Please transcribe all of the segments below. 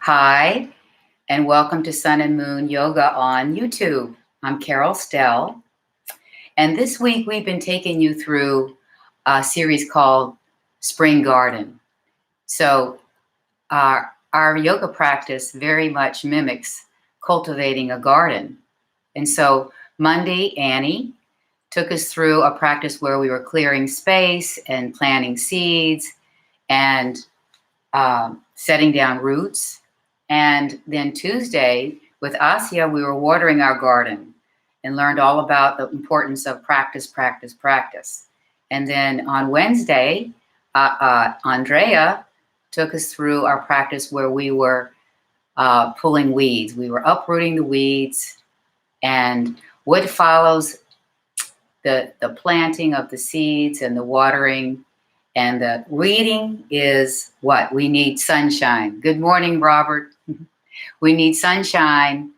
Hi, and welcome to Sun and Moon Yoga on YouTube. I'm Carol Stehl, and this week we've been taking you through a series called Spring Garden. So, our yoga practice very much mimics cultivating a garden. And so, Monday, Annie took us through a practice where we were clearing space and planting seeds and setting down roots. And then Tuesday with Asya, we were watering our garden and learned all about the importance of practice, practice, practice. And then on Wednesday, Andrea took us through our practice where we were pulling weeds. We were uprooting the weeds, and what follows the planting of the seeds and the watering and the reading is what? We need sunshine. Good morning, Robert. We need sunshine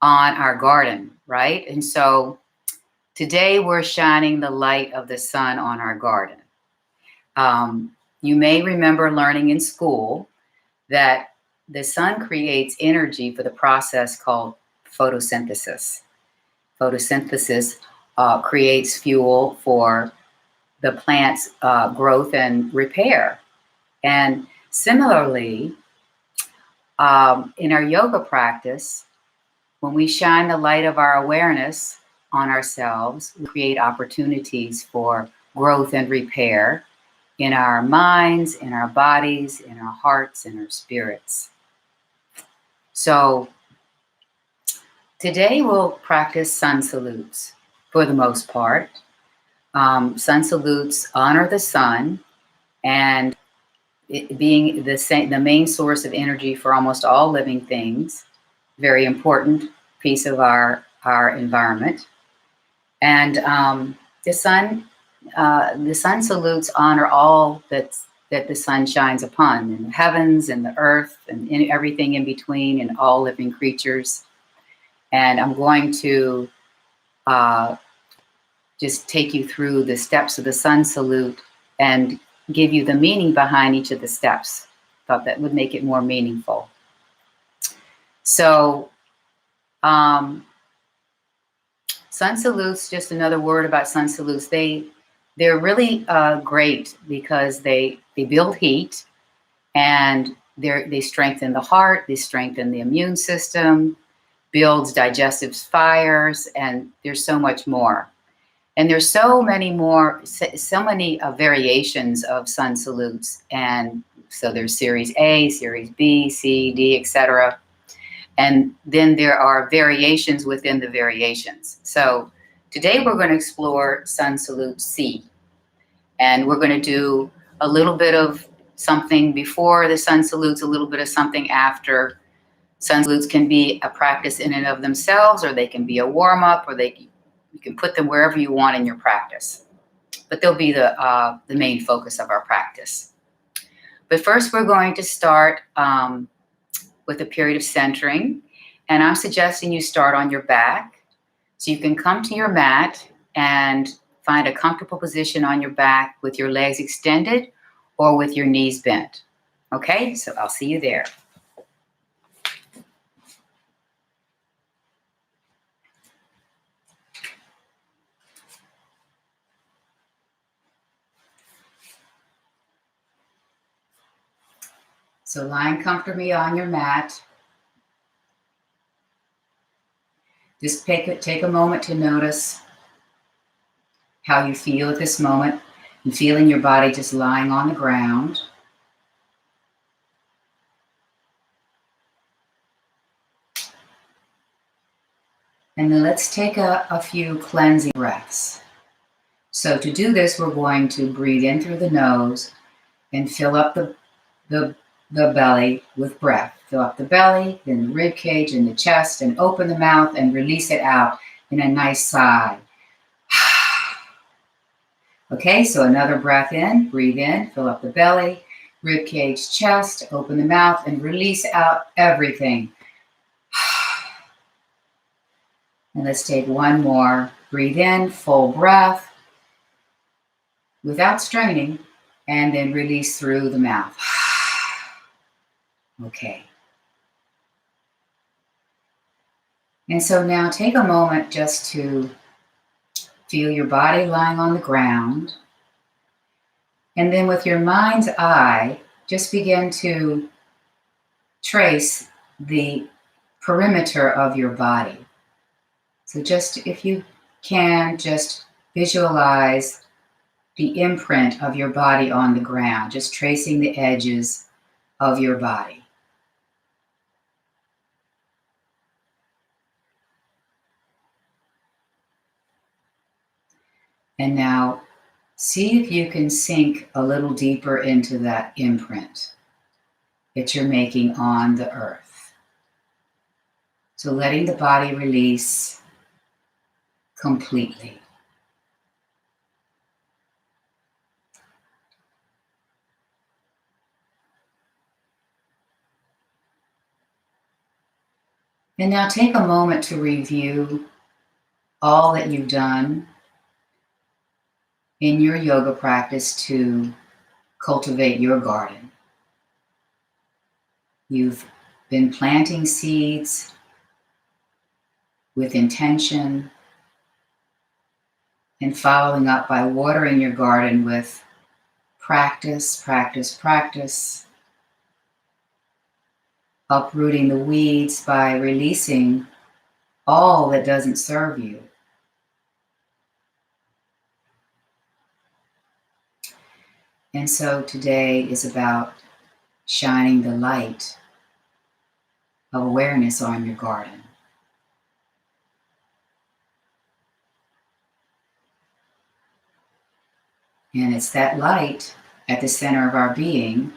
on our garden, right? And so today we're shining the light of the sun on our garden. You may remember learning in school that the sun creates energy for the process called photosynthesis. Photosynthesis creates fuel for the plant's growth and repair. And similarly, in our yoga practice, when we shine the light of our awareness on ourselves, we create opportunities for growth and repair in our minds, in our bodies, in our hearts, in our spirits. So today we'll practice sun salutes for the most part. Sun salutes honor the sun, and it being the main source of energy for almost all living things, very important piece of our environment. And the sun salutes honor all that the sun shines upon, in the heavens and the earth and in everything in between, and all living creatures. And I'm going to just take you through the steps of the sun salute and give you the meaning behind each of the steps. Thought that would make it more meaningful. So, sun salutes, just another word about sun salutes, they're really great because they build heat, and they strengthen the heart, they strengthen the immune system, builds digestive fires, and there's so much more. And there's so many variations of sun salutes. And so there's series A, series B, C, D, etc. And then there are variations within the variations. So today we're going to explore sun salute C. And we're going to do a little bit of something before the sun salutes, a little bit of something after. Sun salutes can be a practice in and of themselves, or they can be a warm-up, or you can put them wherever you want in your practice, but they'll be the main focus of our practice. But first, we're going to start with a period of centering, and I'm suggesting you start on your back. So you can come to your mat and find a comfortable position on your back with your legs extended or with your knees bent. Okay, so I'll see you there. So lying comfortably on your mat, just take a moment to notice how you feel at this moment, and feeling your body just lying on the ground. And then let's take a few cleansing breaths. So to do this, we're going to breathe in through the nose and fill up the belly with breath. Fill up the belly, then the rib cage and the chest, and open the mouth and release it out in a nice sigh. Okay, so another breath in, breathe in, fill up the belly, rib cage, chest, open the mouth and release out everything. And let's take one more. Breathe in, full breath, without straining, and then release through the mouth. Okay. And so now take a moment just to feel your body lying on the ground. And then with your mind's eye, just begin to trace the perimeter of your body. So just, if you can, just visualize the imprint of your body on the ground, just tracing the edges of your body. And now see if you can sink a little deeper into that imprint that you're making on the earth. So letting the body release completely. And now take a moment to review all that you've done in your yoga practice to cultivate your garden. You've been planting seeds with intention and following up by watering your garden with practice, practice, practice. Uprooting the weeds by releasing all that doesn't serve you. And so today is about shining the light of awareness on your garden. And it's that light at the center of our being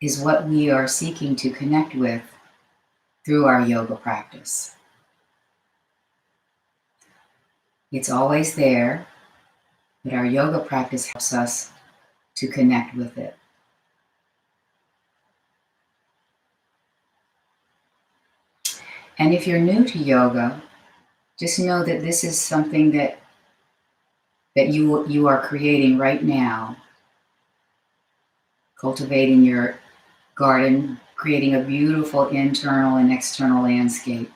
is what we are seeking to connect with through our yoga practice. It's always there, but our yoga practice helps us to connect with it. And if you're new to yoga, just know that this is something that you are creating right now, cultivating your garden, creating a beautiful internal and external landscape.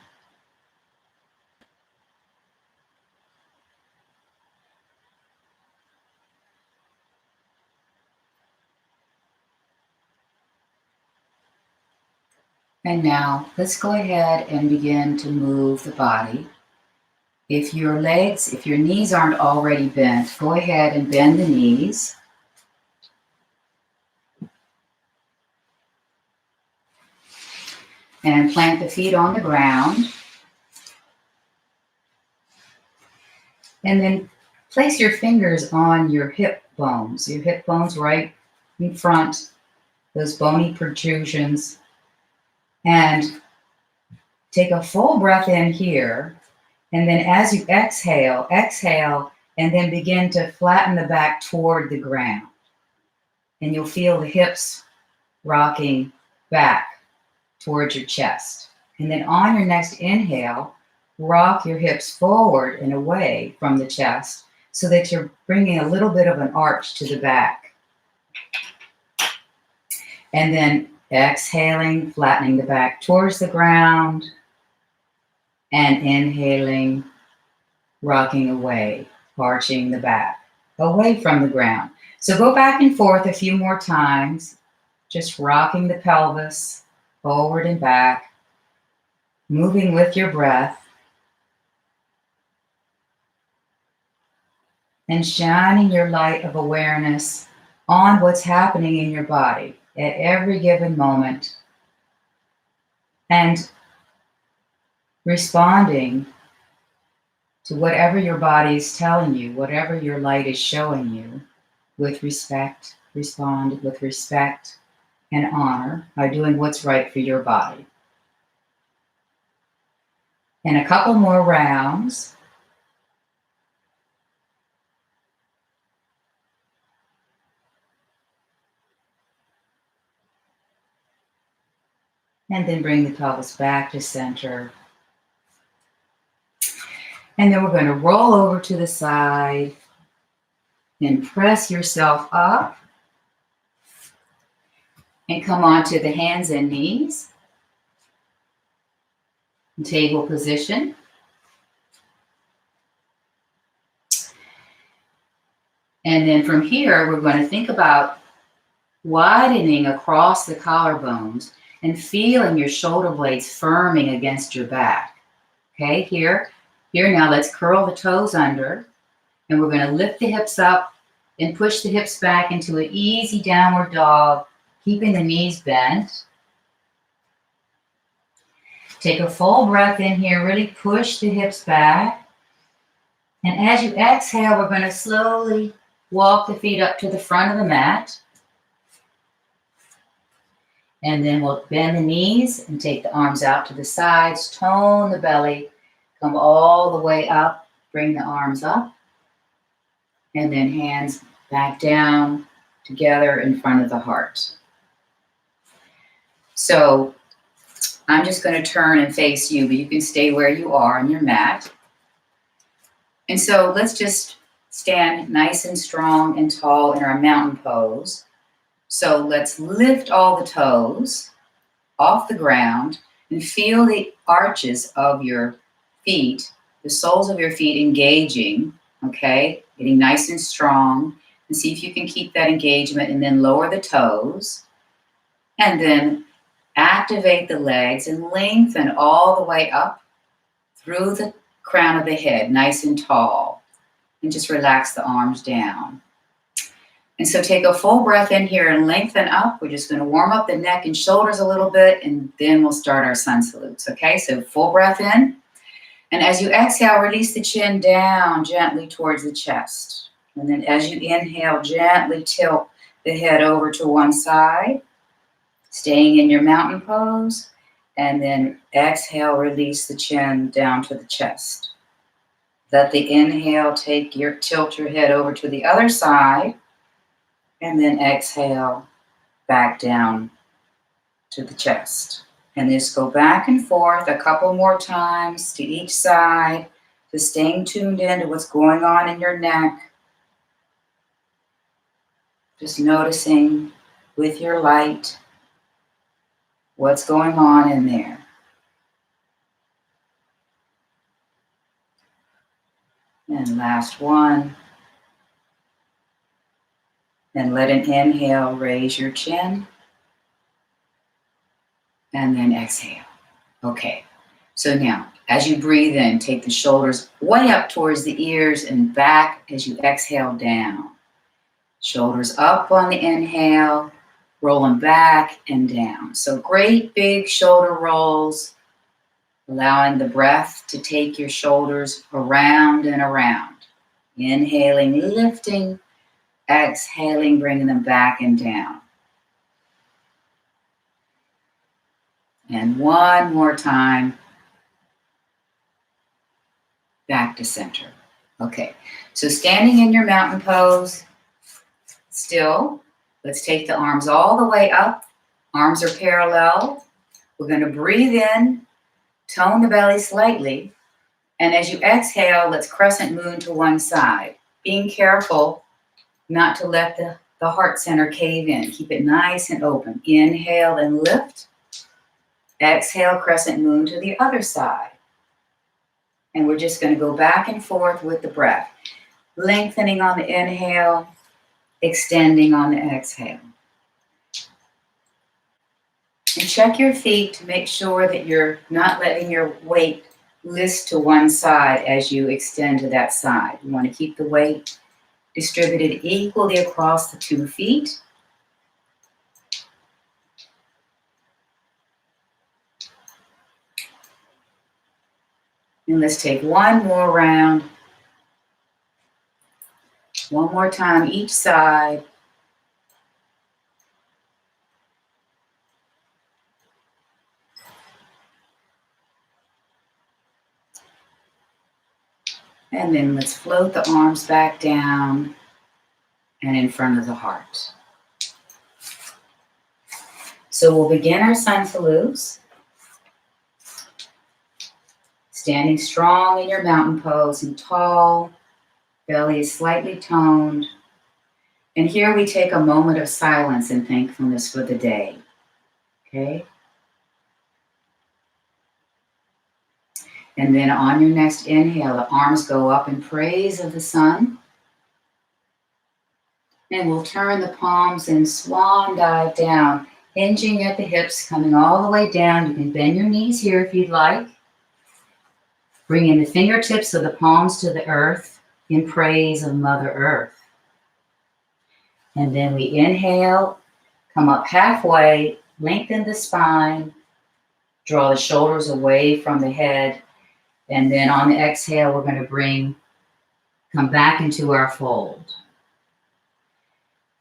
And now let's go ahead and begin to move the body. If your knees aren't already bent, go ahead and bend the knees. And plant the feet on the ground. And then place your fingers on your hip bones right in front, those bony protrusions. And take a full breath in here. And then as you exhale, and then begin to flatten the back toward the ground. And you'll feel the hips rocking back towards your chest. And then on your next inhale, rock your hips forward and away from the chest so that you're bringing a little bit of an arch to the back. And then exhaling, flattening the back towards the ground, and inhaling, rocking away, arching the back away from the ground. So go back and forth a few more times, just rocking the pelvis forward and back, moving with your breath, and shining your light of awareness on what's happening in your body at every given moment, and responding to whatever your body is telling you, whatever your light is showing you, with respect. Respond with respect and honor by doing what's right for your body. And a couple more rounds. And then bring the pelvis back to center. And then we're going to roll over to the side and press yourself up. And come onto the hands and knees. Table position. And then from here, we're going to think about widening across the collarbones and feeling your shoulder blades firming against your back. Okay, here now let's curl the toes under, and we're going to lift the hips up and push the hips back into an easy downward dog, keeping the knees bent. Take a full breath in here, really push the hips back. And as you exhale, we're going to slowly walk the feet up to the front of the mat. And then we'll bend the knees and take the arms out to the sides, tone the belly, come all the way up, bring the arms up, and then hands back down together in front of the heart. So I'm just going to turn and face you, but you can stay where you are on your mat. And so let's just stand nice and strong and tall in our mountain pose. So let's lift all the toes off the ground and feel the arches of your feet, the soles of your feet engaging, okay? Getting nice and strong. And see if you can keep that engagement, and then lower the toes. And then activate the legs and lengthen all the way up through the crown of the head, nice and tall. And just relax the arms down. And so take a full breath in here and lengthen up. We're just going to warm up the neck and shoulders a little bit, and then we'll start our sun salutes. Okay, so full breath in. And as you exhale, release the chin down gently towards the chest. And then as you inhale, gently tilt the head over to one side, staying in your mountain pose. And then exhale, release the chin down to the chest. Let the inhale tilt your head over to the other side. And then exhale, back down to the chest. And just go back and forth a couple more times to each side, just staying tuned into what's going on in your neck. Just noticing with your light what's going on in there. And last one. Then let an inhale raise your chin. And then exhale. Okay. So now, as you breathe in, take the shoulders way up towards the ears and back as you exhale down. Shoulders up on the inhale, rolling back and down. So great big shoulder rolls, allowing the breath to take your shoulders around and around. Inhaling, lifting. Exhaling, bringing them back and down. And one more time. Back to center. Okay, so standing in your mountain pose, still, let's take the arms all the way up. Arms are parallel. We're going to breathe in, tone the belly slightly. And as you exhale, let's crescent moon to one side. Being careful not to let the heart center cave in. Keep it nice and open. Inhale and lift. Exhale, crescent moon to the other side. And we're just going to go back and forth with the breath. Lengthening on the inhale, extending on the exhale. And check your feet to make sure that you're not letting your weight list to one side as you extend to that side. You want to keep the weight distributed equally across the 2 feet. And let's take one more round. One more time each side. And then let's float the arms back down and in front of the heart. So we'll begin our sun salutes. Standing strong in your mountain pose and tall, belly is slightly toned. And here we take a moment of silence and thankfulness for the day. Okay? And then on your next inhale, the arms go up in praise of the sun. And we'll turn the palms and swan dive down, hinging at the hips, coming all the way down. You can bend your knees here if you'd like. Bringing the fingertips of the palms to the earth in praise of Mother Earth. And then we inhale, come up halfway, lengthen the spine, draw the shoulders away from the head. And then on the exhale, we're going to come back into our fold.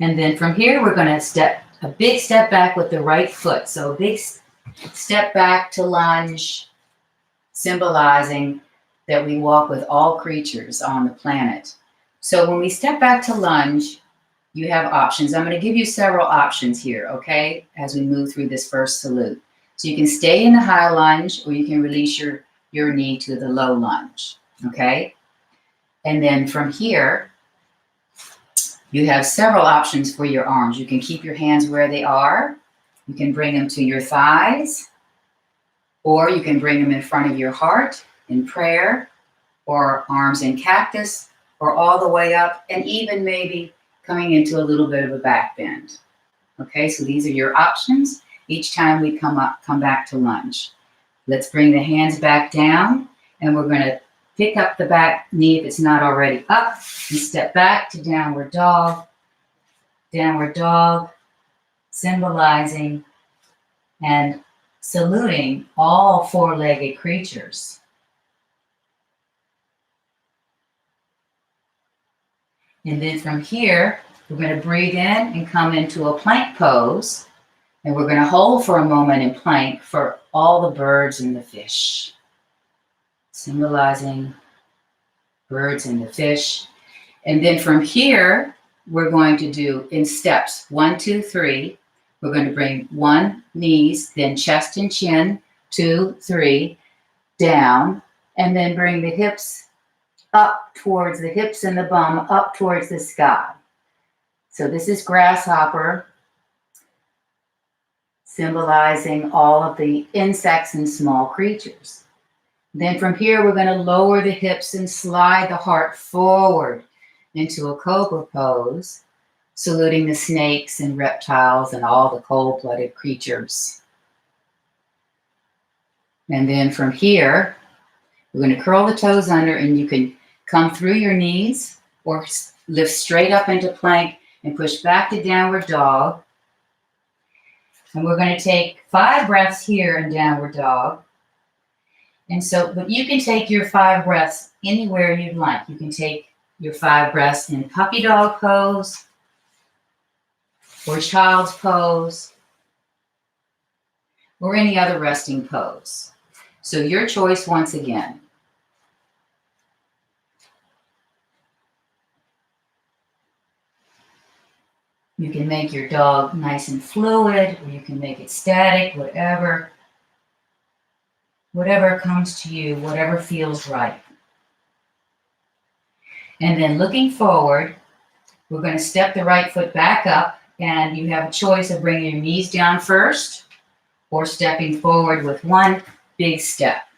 And then from here, we're going to a big step back with the right foot. So a big step back to lunge, symbolizing that we walk with all creatures on the planet. So when we step back to lunge, you have options. I'm going to give you several options here, okay, as we move through this first salute. So you can stay in the high lunge, or you can release your knee to the low lunge, okay? And then from here, you have several options for your arms. You can keep your hands where they are. You can bring them to your thighs, or you can bring them in front of your heart in prayer, or arms in cactus, or all the way up, and even maybe coming into a little bit of a back bend. Okay, so these are your options each time we come back to lunge. Let's bring the hands back down, and we're going to pick up the back knee if it's not already up, and step back to downward dog, symbolizing and saluting all four-legged creatures. And then from here, we're going to breathe in and come into a plank pose. And we're going to hold for a moment in plank for all the birds and the fish. Symbolizing birds and the fish. And then from here, we're going to do in steps 1, 2, 3. We're going to bring 1, knees, then chest and chin, 2, 3, down, and then bring the hips up towards the hips and the bum, up towards the sky. So this is grasshopper, symbolizing all of the insects and small creatures. Then from here, we're going to lower the hips and slide the heart forward into a cobra pose, saluting the snakes and reptiles and all the cold-blooded creatures. And then from here, we're going to curl the toes under, and you can come through your knees or lift straight up into plank and push back to downward dog. And we're going to take 5 breaths here in downward dog. And so, but you can take your 5 breaths anywhere you'd like. You can take your 5 breaths in puppy dog pose or child's pose or any other resting pose. So your choice once again. You can make your dog nice and fluid, or you can make it static, whatever comes to you, whatever feels right. And then looking forward, we're going to step the right foot back up, and you have a choice of bringing your knees down first or stepping forward with 1 big step.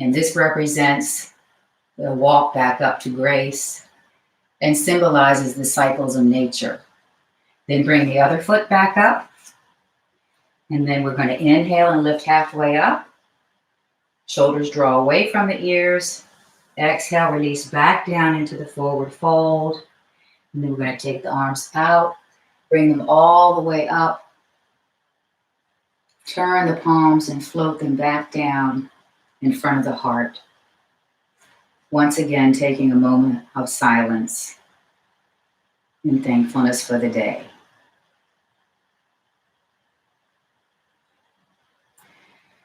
And this represents the walk back up to grace and symbolizes the cycles of nature. Then bring the other foot back up. And then we're going to inhale and lift halfway up. Shoulders draw away from the ears. Exhale, release back down into the forward fold. And then we're going to take the arms out, bring them all the way up. Turn the palms and float them back down in front of the heart. Once again, taking a moment of silence and thankfulness for the day.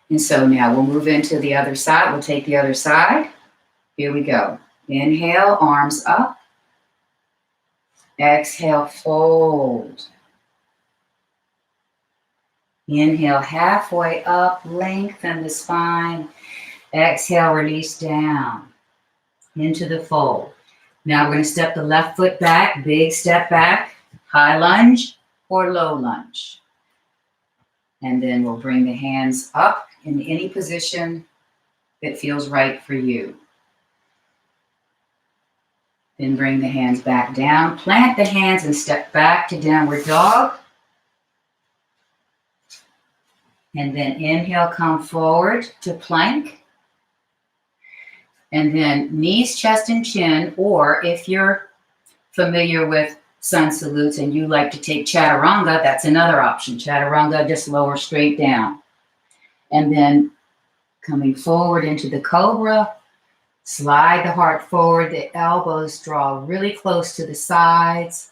And so now we'll move into the other side. We'll take the other side. Here we go. Inhale, arms up. Exhale, fold. Inhale, halfway up, lengthen the spine. Exhale, release down into the fold. Now we're going to step the left foot back, big step back, high lunge or low lunge. And then we'll bring the hands up in any position that feels right for you. Then bring the hands back down. Plant the hands and step back to downward dog. And then inhale, come forward to plank. And then knees, chest, and chin, or if you're familiar with sun salutes and you like to take chaturanga, that's another option. Chaturanga, just lower straight down. And then coming forward into the cobra, slide the heart forward, the elbows draw really close to the sides.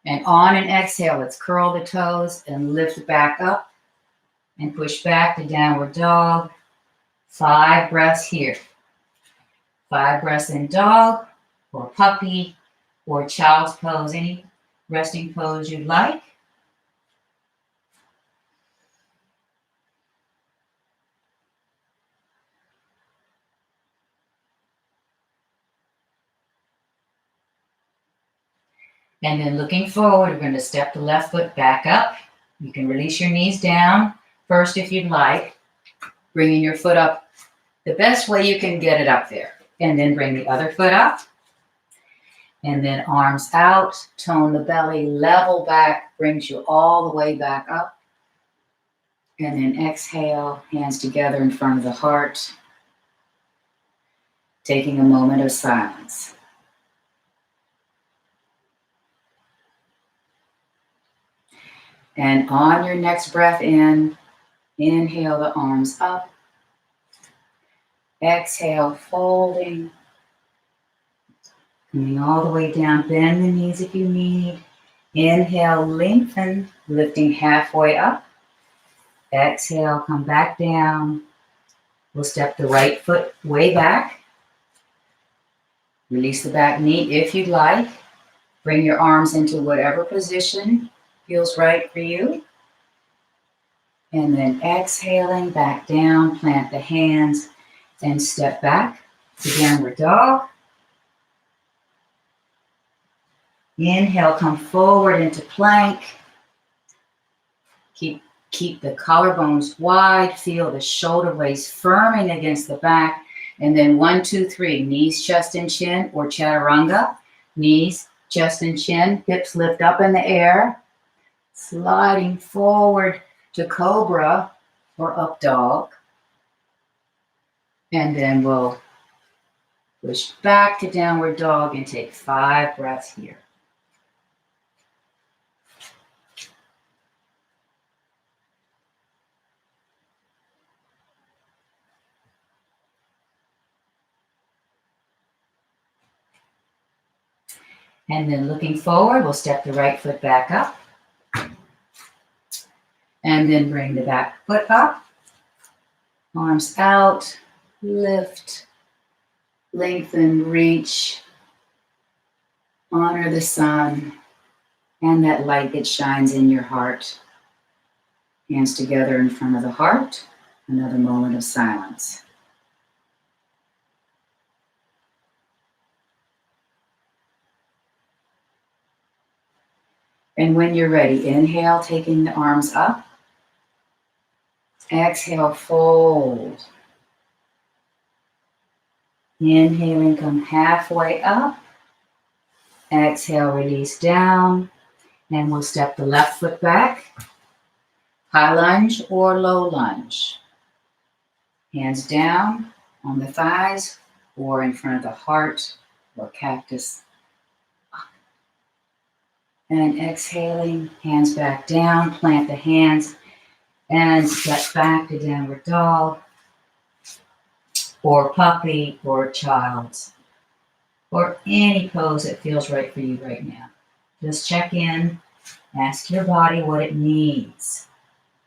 And on an exhale, let's curl the toes and lift back up and push back to downward dog. 5 breaths here. 5 breaths in dog or puppy or child's pose, any resting pose you'd like. And then looking forward, we're going to step the left foot back up. You can release your knees down first if you'd like, bringing your foot up the best way you can get it up there. And then bring the other foot up. And then arms out, tone the belly, level back, brings you all the way back up. And then exhale, hands together in front of the heart, taking a moment of silence. And on your next breath in, inhale the arms up. Exhale, folding. Coming all the way down, bend the knees if you need. Inhale, lengthen, lifting halfway up. Exhale, come back down. We'll step the right foot way back. Release the back knee if you'd like. Bring your arms into whatever position feels right for you. And then exhaling back down, plant the hands and step back to downward dog. Inhale, come forward into plank. Keep the collarbones wide. Feel the shoulder blades firming against the back. And then 1, 2, 3, knees, chest, and chin, or chaturanga. Knees, chest, and chin. Hips lift up in the air. Sliding forward to cobra or up dog. And then we'll push back to downward dog and take 5 breaths here. And then looking forward, we'll step the right foot back up. And then bring the back foot up. Arms out, lift, lengthen, reach. Honor the sun and that light that shines in your heart. Hands together in front of the heart. Another moment of silence. And when you're ready, inhale, taking the arms up. Exhale, fold. Inhaling, come halfway up. Exhale, release down. And we'll step the left foot back. High lunge or low lunge. Hands down on the thighs or in front of the heart or cactus. And exhaling, hands back down, plant the hands and step back to downward dog or puppy or child's or any pose that feels right for you right now. Just check in, ask your body what it needs,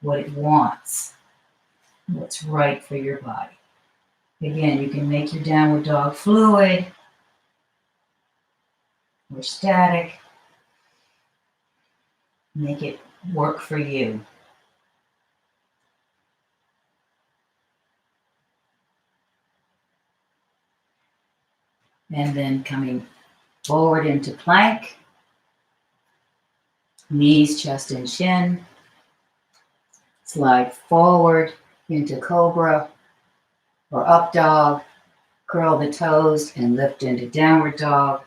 what it wants, what's right for your body. Again, you can make your downward dog fluid or static. Make it work for you. And then coming forward into plank. Knees, chest, and chin. Slide forward into cobra. or up dog. Curl the toes and lift into downward dog.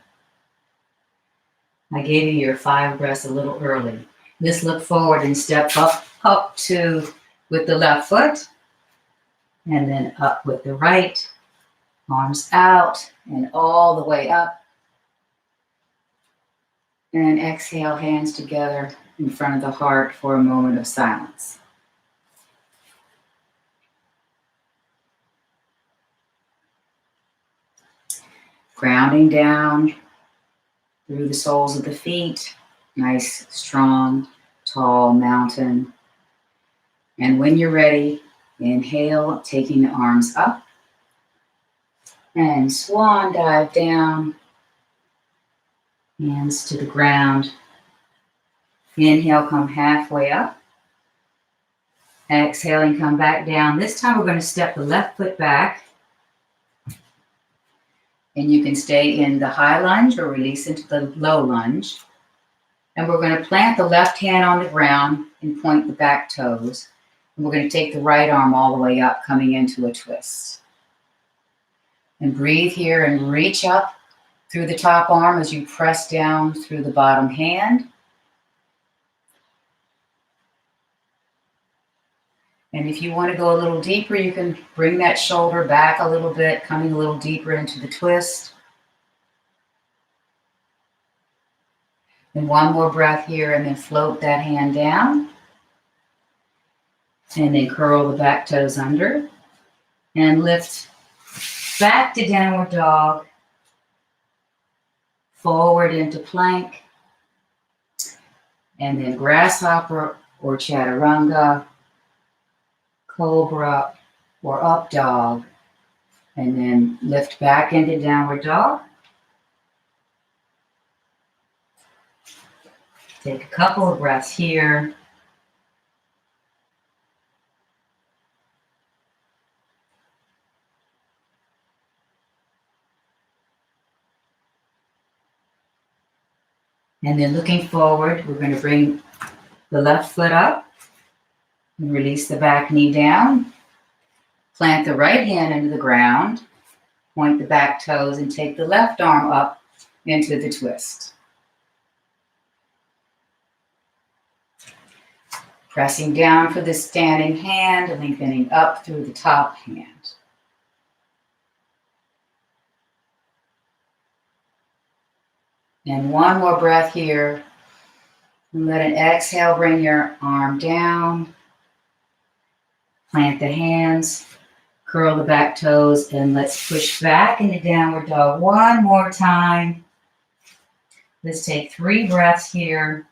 I gave you your 5 breaths a little early. Let's look forward and step up to with the left foot, and then up with the right. Arms out and all the way up. And exhale, hands together in front of the heart for a moment of silence. Grounding down through the soles of the feet. Nice, strong, tall mountain. And when you're ready, inhale, taking the arms up. And swan dive down. Hands to the ground. Inhale, come halfway up. Exhaling, come back down. This time we're going to step the left foot back. And you can stay in the high lunge or release into the low lunge. And we're going to plant the left hand on the ground and point the back toes. And we're going to take the right arm all the way up, coming into a twist. And breathe here and reach up through the top arm as you press down through the bottom hand. And if you want to go a little deeper, you can bring that shoulder back a little bit, coming a little deeper into the twist. And one more breath here, and then float that hand down. And then curl the back toes under. And lift back to downward dog. Forward into plank. And then grasshopper or chaturanga. Cobra or up dog, and then lift back into downward dog. Take a couple of breaths here. And then looking forward, we're going to bring the left foot up. And release the back knee down. Plant the right hand into the ground. Point the back toes and take the left arm up into the twist. Pressing down for the standing hand, lengthening up through the top hand. And one more breath here. And let an exhale bring your arm down. Plant the hands, curl the back toes, and let's push back into downward dog one more time. Let's take 3 breaths here.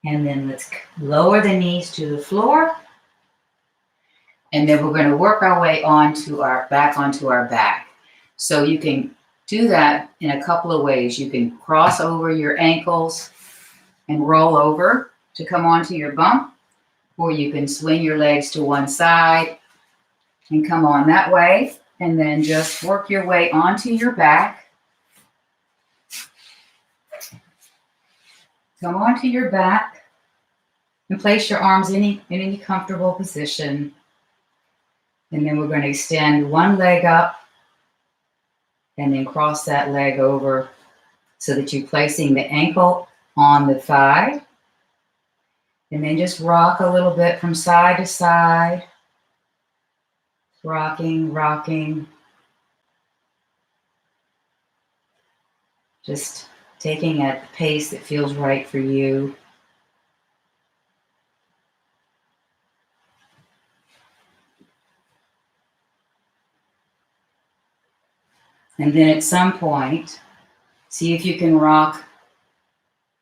And then let's lower the knees to the floor. And then we're going to work our way onto our back. So you can do that in a couple of ways. You can cross over your ankles and roll over to come onto your bump, or you can swing your legs to one side and come on that way, and then just work your way onto your back. Come onto your back and place your arms in any comfortable position. And then we're going to extend one leg up and then cross that leg over so that you're placing the ankle on the thigh. And then just rock a little bit from side to side. Rocking, rocking. Just taking at the pace that feels right for you. And then at some point, see if you can rock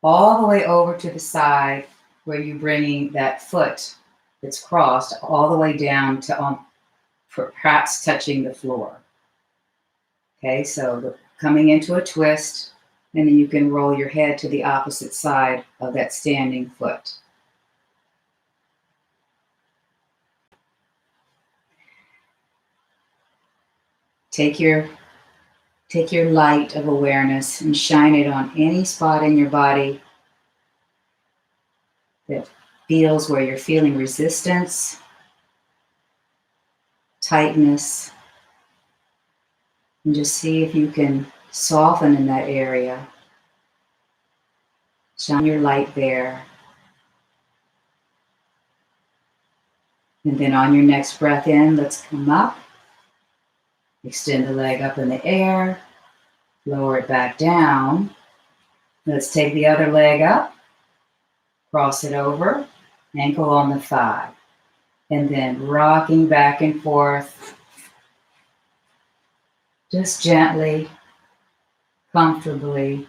all the way over to the side where you're bringing that foot that's crossed all the way down to perhaps touching the floor. Okay, so coming into a twist, and then you can roll your head to the opposite side of that standing foot. Take your Take your light of awareness and shine it on any spot in your body that feels where you're feeling resistance, tightness, and just see if you can soften in that area. Shine your light there. And then on your next breath in, let's come up. Extend the leg up in the air. Lower it back down. Let's take the other leg up. Cross it over. Ankle on the thigh. And then rocking back and forth. Just gently, comfortably.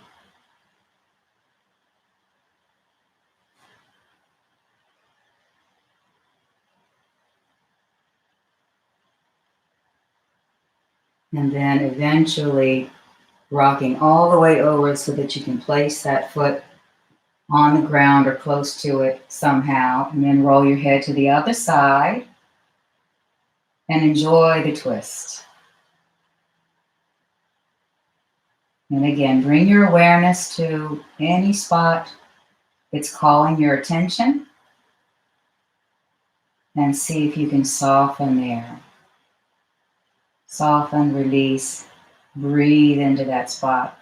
And then eventually rocking all the way over so that you can place that foot on the ground or close to it somehow. And then roll your head to the other side and enjoy the twist. And again, bring your awareness to any spot that's calling your attention and see if you can soften there. Soften, release, breathe into that spot.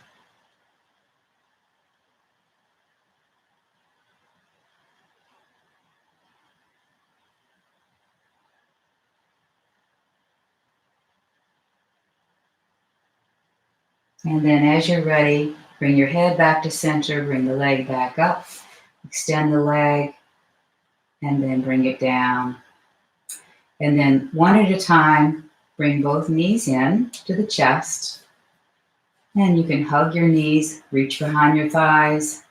And then as you're ready, bring your head back to center, bring the leg back up, extend the leg, and then bring it down. And then one at a time, bring both knees in to the chest. And you can hug your knees, reach behind your thighs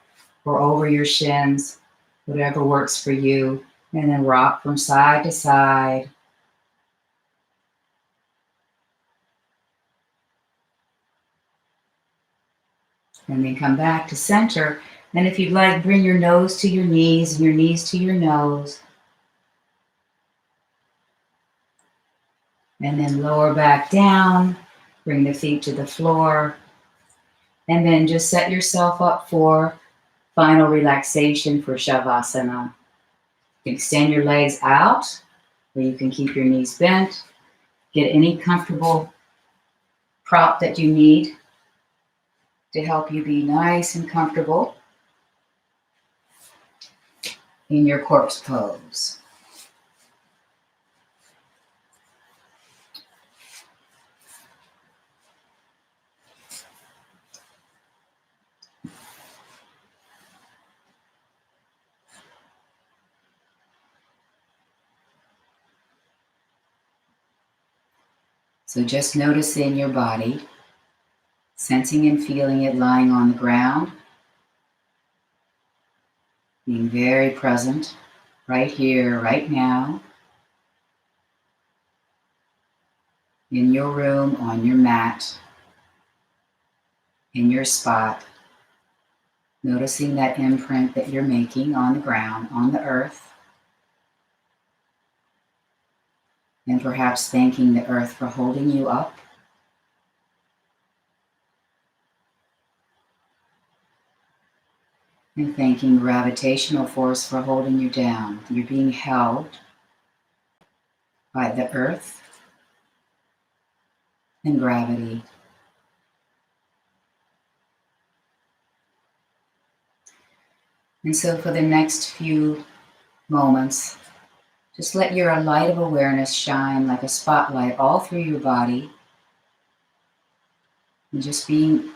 or over your shins, whatever works for you. And then rock from side to side. And then come back to center. And if you'd like, bring your nose to your knees and your knees to your nose. And then lower back down. Bring the feet to the floor. And then just set yourself up for final relaxation for Shavasana. You can extend your legs out, or you can keep your knees bent. Get any comfortable prop that you need to help you be nice and comfortable in your corpse pose. So just noticing your body, sensing and feeling it lying on the ground, being very present right here, right now, in your room, on your mat, in your spot, noticing that imprint that you're making on the ground, on the earth, and perhaps thanking the earth for holding you up. And thanking gravitational force for holding you down. You're being held by the earth and gravity. And so for the next few moments, just let your light of awareness shine like a spotlight all through your body. And just being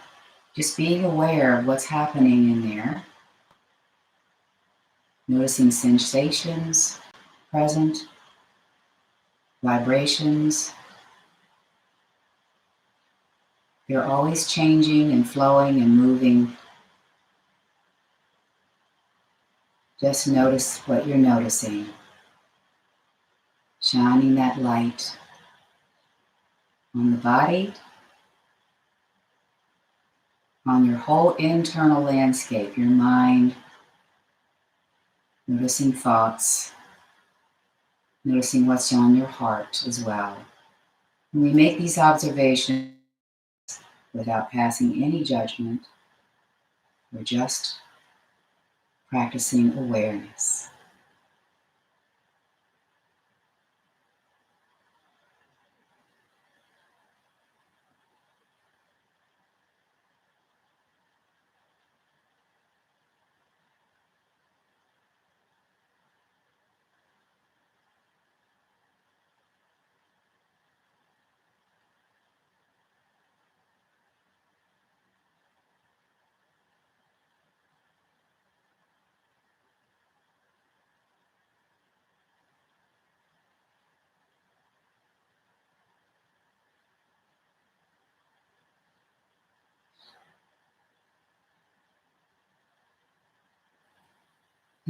aware of what's happening in there. Noticing sensations present, vibrations. They're always changing and flowing and moving. Just notice what you're noticing. Shining that light on the body, on your whole internal landscape, your mind, noticing thoughts, noticing what's on your heart as well. When we make these observations, without passing any judgment. We're just practicing awareness.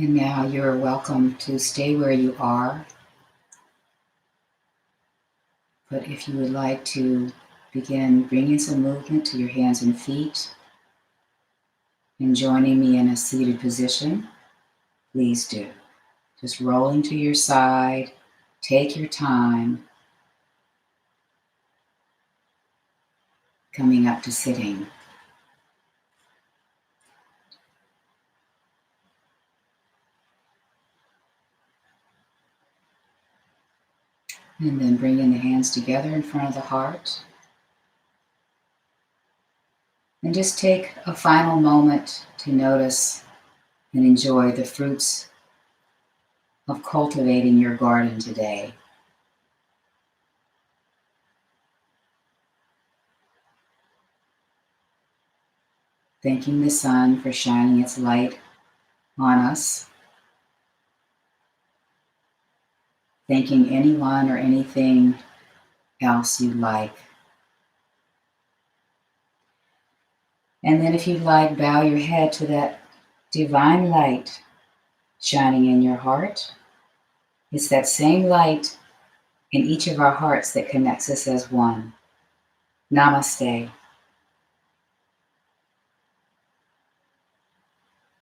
And now you're welcome to stay where you are. But if you would like to begin bringing some movement to your hands and feet and joining me in a seated position, please do. Just rolling to your side, take your time, coming up to sitting. And then bringing the hands together in front of the heart. And just take a final moment to notice and enjoy the fruits of cultivating your garden today. Thanking the sun for shining its light on us. Thanking anyone or anything else you like. And then if you'd like, bow your head to that divine light shining in your heart. It's that same light in each of our hearts that connects us as one. Namaste.